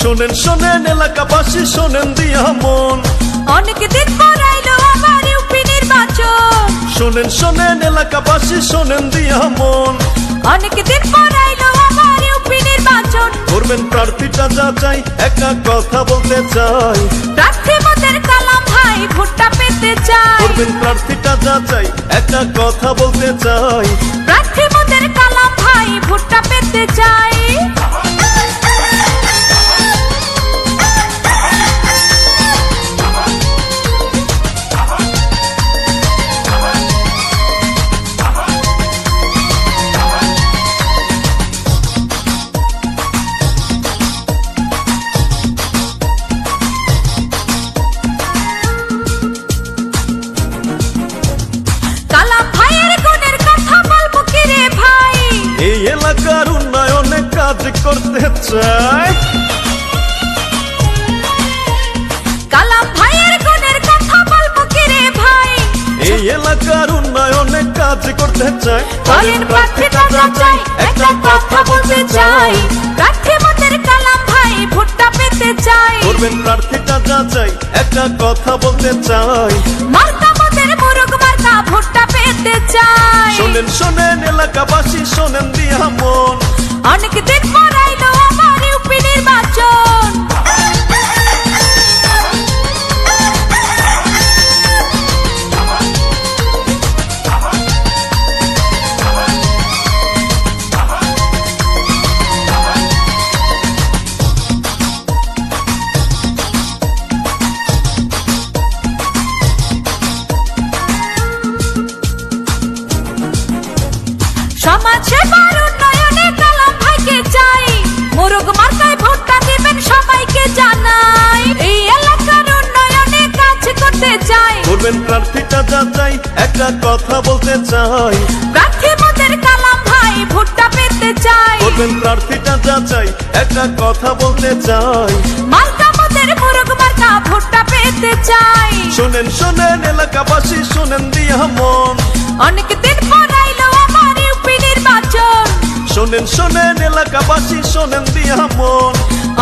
শোনেন শোনেন এলাকাবাসী শোনেন দিয়া মন, অনেক দিন পর আইলো আবার ইউপি নির্বাচন। শোনেন শোনেন এলাকাবাসী শোনেন দিয়া মন, অনেক দিন পর আইলো আবার ইউপি নির্বাচন। করবেন প্রার্থীটা যাচাই, একটা কথা বলতে চাই। প্রার্থী মোদের কালাম ভাই, ভোটটা পেতে চাই। করবেন প্রার্থীটা যাচাই, একটা কথা বলতে চাই। প্রার্থী মোদের কালাম ভাই, ভোটটা পেতে চাই। কালাম ভাইয়ের গুণের কথা বলবো কি রে ভাই, এই এলাকার উন্নয়নে কাজ করতে চাই। কালাম ভাইয়ের গুণের কথা বলবো কি রে ভাই, এই এলাকার উন্নয়নে কাজ করতে চাই। করেন প্রার্থীটা যাচাই, একটা কথা বলতে চাই। প্রার্থী মোদের কালাম ভাই, ভোটটা পেতে চাই। করবেন প্রার্থীটা যাচাই, একটা কথা বলতে চাই। মার্কা মোদের মুরুগ মার্কা, ভোটটা পেতে চাই। শোনেন শোনেন এলাকাবাসী শোনেন দিয়া মন, অনেক দিন পর আইলো আবার ইউপি নির্বাচন। সমাজ সেবার উন্নয়নে কালাম ভাইকে চাই। মুরুগ মার্কায় ভোটটা দিবেন সবাইকে জানাই। এই এলাকার উন্নয়নে কাজ করতে চাই। করবেন প্রার্থীটা যাচাই, একটা কথা বলতে চাই। প্রার্থী মোদের কালাম ভাই, ভোটটা পেতে চাই। করবেন প্রার্থীটা যাচাই, একটা কথা বলতে চাই। মার্কা মোদের মুরুগ মার্কা, ভোটটা পেতে চাই। শোনেন শোনেন এলাকাবাসী শোনেন দিয়া মন, অনেক দিন পর আইলো আবার ইউপি নির্বাচন। শোনেন শোনেন এলাকাবাসী শোনেন দিয়া মন।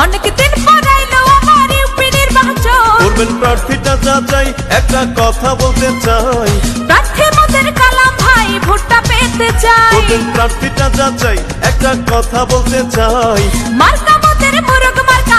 অনেক দিন পর আইলো আবার ইউপি নির্বাচন। করবেন প্রার্থীটা যাচাই, একটা কথা বলতে চাই। প্রার্থী মোদের কালাম ভাই, ভোটটা পেতে চাই। করবেন প্রার্থীটা যাচাই, একটা কথা বলতে চাই। মার্কা মোদের মুরুগ মার্কা,